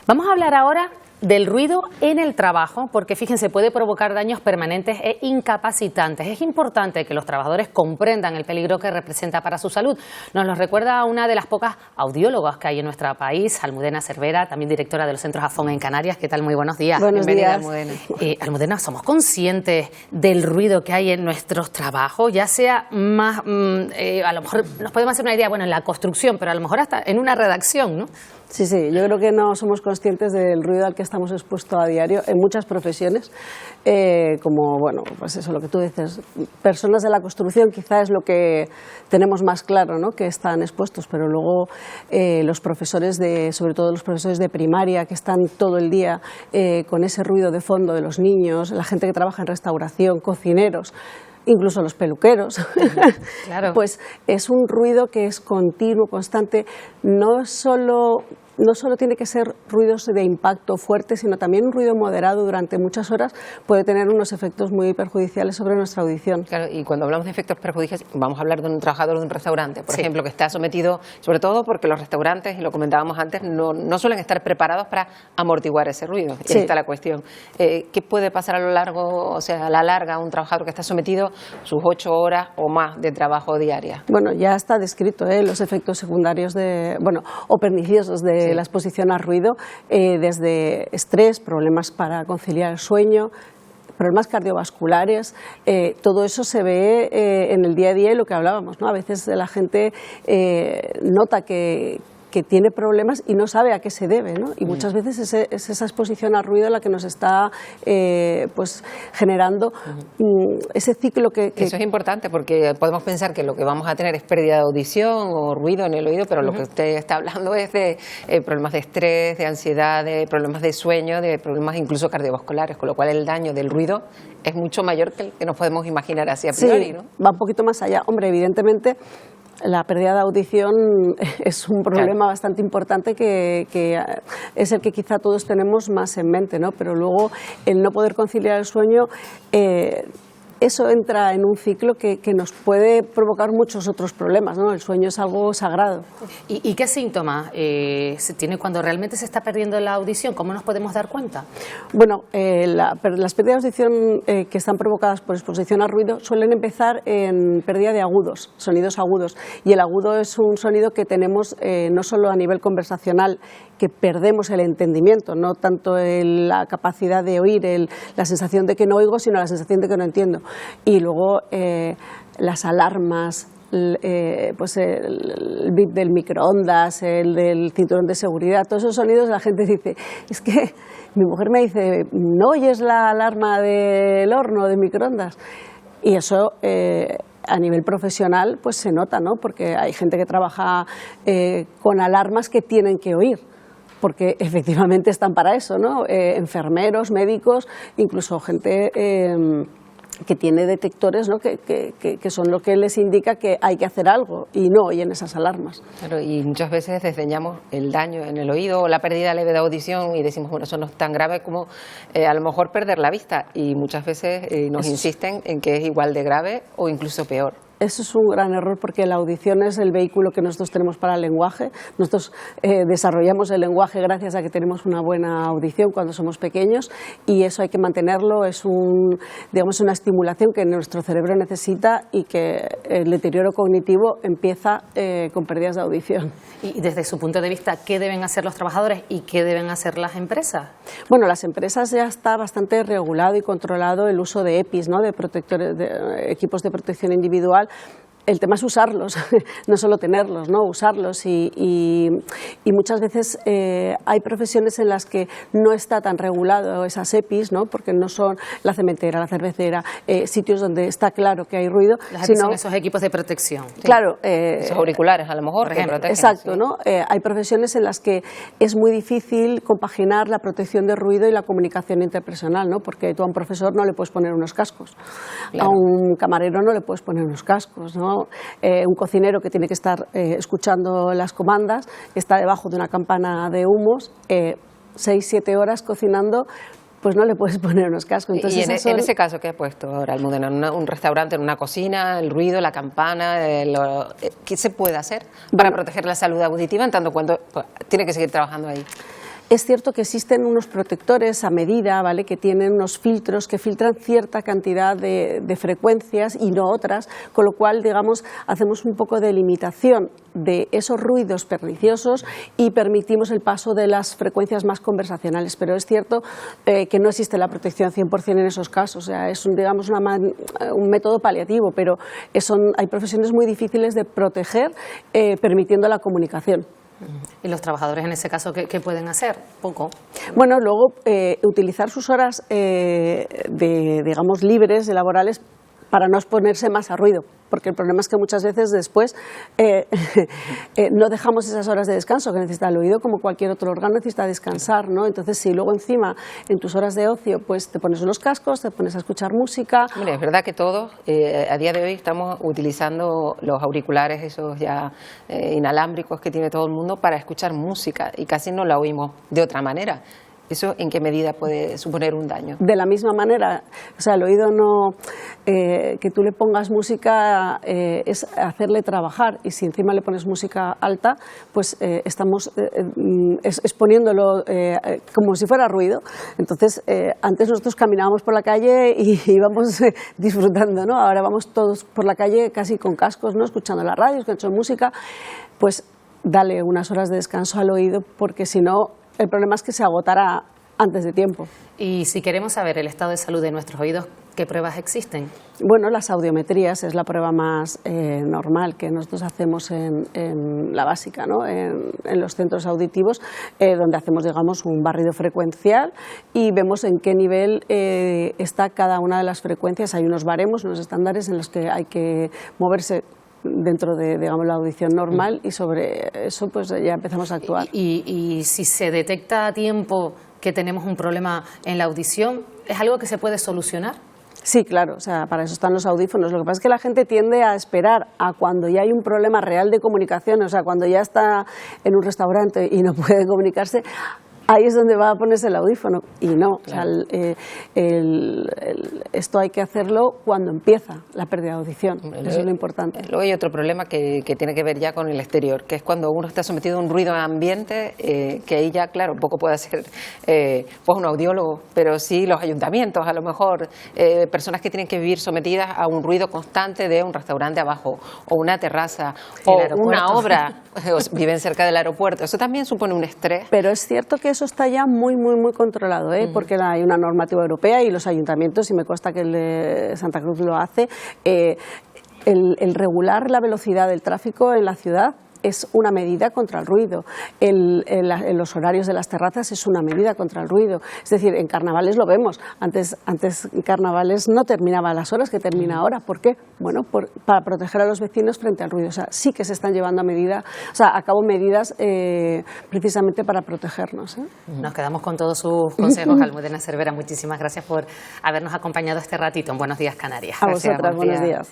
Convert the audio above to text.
Vamos a hablar ahora del ruido en el trabajo, porque fíjense, puede provocar daños permanentes e incapacitantes. Es importante que los trabajadores comprendan el peligro que representa para su salud. Nos lo recuerda una de las pocas audiólogas que hay en nuestro país, Almudena Cervera, también directora de los Centros Afón en Canarias. ¿Qué tal? Muy buenos días. Buenos Bienvenida, días. Almudena. Almudena, ¿somos conscientes del ruido que hay en nuestros trabajos? Ya sea más, a lo mejor nos podemos hacer una idea, bueno, en la construcción, pero a lo mejor hasta en una redacción, ¿no? Sí, yo creo que no somos conscientes del ruido al que estamos expuestos a diario en muchas profesiones, como, bueno, pues eso, lo que tú dices, personas de la construcción quizá es lo que tenemos más claro, ¿no?, que están expuestos, pero luego los profesores, sobre todo los profesores de primaria, que están todo el día con ese ruido de fondo de los niños, la gente que trabaja en restauración, cocineros, incluso los peluqueros, claro. Pues es un ruido que es continuo, constante, no solo tiene que ser ruidos de impacto fuerte, sino también un ruido moderado durante muchas horas puede tener unos efectos muy perjudiciales sobre nuestra audición. Claro, y cuando hablamos de efectos perjudiciales, vamos a hablar de un trabajador de un restaurante, por ejemplo, que está sometido, sobre todo porque los restaurantes, y lo comentábamos antes, no suelen estar preparados para amortiguar ese ruido. Y ahí está la cuestión. ¿Qué puede pasar a lo largo, o sea, a la larga, a un trabajador que está sometido sus 8 horas o más de trabajo diaria? Bueno, ya está descrito los efectos secundarios o perniciosos de la exposición al ruido, desde estrés, problemas para conciliar el sueño, problemas cardiovasculares, todo eso se ve en el día a día y lo que hablábamos, ¿no? A veces la gente nota que tiene problemas y no sabe a qué se debe, ¿no? Y muchas veces es esa exposición al ruido la que nos está pues generando ese ciclo que... Eso es importante porque podemos pensar que lo que vamos a tener es pérdida de audición o ruido en el oído, pero lo que usted está hablando es de problemas de estrés, de ansiedad, de problemas de sueño, de problemas incluso cardiovasculares, con lo cual el daño del ruido es mucho mayor que el que nos podemos imaginar así a priori, ¿no? Va un poquito más allá. Hombre, evidentemente la pérdida de audición es un problema bastante importante que es el que quizá todos tenemos más en mente, ¿no? Pero luego el no poder conciliar el sueño, eso entra en un ciclo que nos puede provocar muchos otros problemas, ¿no? El sueño es algo sagrado. ¿Y qué síntomas se tiene cuando realmente se está perdiendo la audición? ¿Cómo nos podemos dar cuenta? Bueno, las pérdidas de audición que están provocadas por exposición al ruido suelen empezar en pérdida de agudos, sonidos agudos. Y el agudo es un sonido que tenemos no solo a nivel conversacional, que perdemos el entendimiento, no tanto la capacidad de oír, la sensación de que no oigo, sino la sensación de que no entiendo. Y luego las alarmas, pues el bip del microondas, el del cinturón de seguridad, todos esos sonidos la gente dice, es que mi mujer me dice, ¿no oyes la alarma del horno, del microondas? Y eso a nivel profesional pues se nota, ¿no? Porque hay gente que trabaja con alarmas que tienen que oír, porque efectivamente están para eso, ¿no? Enfermeros, médicos, incluso gente que tiene detectores, ¿no?, que son lo que les indica que hay que hacer algo y no oyen esas alarmas. Claro, y muchas veces desdeñamos el daño en el oído o la pérdida leve de audición y decimos, bueno, eso no es tan grave como a lo mejor perder la vista, y muchas veces nos insisten en que es igual de grave o incluso peor. Eso es un gran error porque la audición es el vehículo que nosotros tenemos para el lenguaje. Nosotros desarrollamos el lenguaje gracias a que tenemos una buena audición cuando somos pequeños y eso hay que mantenerlo. Es una estimulación que nuestro cerebro necesita y que el deterioro cognitivo empieza con pérdidas de audición. Y desde su punto de vista, ¿qué deben hacer los trabajadores y qué deben hacer las empresas? Bueno, las empresas ya está bastante regulado y controlado el uso de EPIs, ¿no?, de protectores, de equipos de protección individual. El tema es usarlos, no solo tenerlos, ¿no?, usarlos y muchas veces hay profesiones en las que no está tan regulado esas EPIs, ¿no?, porque no son la cementera, la cervecera, sitios donde está claro que hay ruido. Las EPIs son esos equipos de protección. Claro. Esos auriculares, a lo mejor, por ejemplo. Exacto, sí. ¿No? Hay profesiones en las que es muy difícil compaginar la protección de ruido y la comunicación interpersonal, ¿no?, porque tú a un profesor no le puedes poner unos cascos, claro. A un camarero no le puedes poner unos cascos, ¿no? Un cocinero que tiene que estar escuchando las comandas, está debajo de una campana de humos, 6-7 horas cocinando, pues no le puedes poner unos cascos. Entonces, y en ese caso, ¿qué ha puesto ahora Almudena? ¿En un restaurante, en una cocina, el ruido, la campana? ¿Qué se puede hacer para proteger la salud auditiva en tanto cuanto tiene que seguir trabajando ahí? Es cierto que existen unos protectores a medida, ¿vale?, que tienen unos filtros que filtran cierta cantidad de frecuencias y no otras, con lo cual, digamos, hacemos un poco de limitación de esos ruidos perniciosos y permitimos el paso de las frecuencias más conversacionales. Pero es cierto que no existe la protección 100% en esos casos. O sea, es digamos un método paliativo, pero hay profesiones muy difíciles de proteger permitiendo la comunicación. ¿Y los trabajadores en ese caso qué pueden hacer? Poco. Bueno, luego utilizar sus horas digamos, libres, laborales, para no exponerse más a ruido, porque el problema es que muchas veces después no dejamos esas horas de descanso que necesita el oído, como cualquier otro órgano necesita descansar, ¿no? Entonces, si luego encima en tus horas de ocio pues te pones unos cascos, te pones a escuchar música. Bueno, es verdad que todos a día de hoy estamos utilizando los auriculares, esos ya inalámbricos que tiene todo el mundo, para escuchar música, y casi no la oímos de otra manera. ¿Eso en qué medida puede suponer un daño? De la misma manera, o sea, el oído no, que tú le pongas música es hacerle trabajar, y si encima le pones música alta, pues estamos exponiéndolo como si fuera ruido. Entonces, antes nosotros caminábamos por la calle y íbamos disfrutando, ¿no? Ahora vamos todos por la calle casi con cascos, ¿no?, escuchando la radio, escuchando música. Pues dale unas horas de descanso al oído, porque si no, el problema es que se agotará antes de tiempo. Y si queremos saber el estado de salud de nuestros oídos, ¿qué pruebas existen? Bueno, las audiometrías es la prueba más normal que nosotros hacemos en la básica, ¿no?, en los centros auditivos, donde hacemos, digamos, un barrido frecuencial y vemos en qué nivel está cada una de las frecuencias. Hay unos baremos, unos estándares en los que hay que moverse dentro de, digamos, la audición normal, y sobre eso pues ya empezamos a actuar. Y si se detecta a tiempo que tenemos un problema en la audición, ¿es algo que se puede solucionar? Sí, claro, o sea, para eso están los audífonos. Lo que pasa es que la gente tiende a esperar a cuando ya hay un problema real de comunicación, o sea, cuando ya está en un restaurante y no puede comunicarse. Ahí es donde va a ponerse el audífono, y no, claro. O sea, esto hay que hacerlo cuando empieza la pérdida de audición, eso es lo importante. Luego hay otro problema que tiene que ver ya con el exterior, que es cuando uno está sometido a un ruido ambiente, que ahí ya, claro, poco puede hacer pues un audiólogo, pero sí los ayuntamientos, a lo mejor, personas que tienen que vivir sometidas a un ruido constante de un restaurante abajo, o una terraza, o una obra, o viven cerca del aeropuerto. Eso también supone un estrés. Pero es cierto que eso está ya muy controlado, porque hay una normativa europea y los ayuntamientos, y me consta que el de Santa Cruz lo hace, el regular la velocidad del tráfico en la ciudad es una medida contra el ruido. En los horarios de las terrazas es una medida contra el ruido. Es decir, en carnavales lo vemos. Antes carnavales no terminaba a las horas que termina ahora. ¿Por qué? Bueno, para proteger a los vecinos frente al ruido. O sea, sí que se están llevando a cabo medidas precisamente para protegernos. Nos quedamos con todos sus consejos. Almudena Cervera, muchísimas gracias por habernos acompañado este ratito en Buenos Días Canarias. A vosotras, buenos días.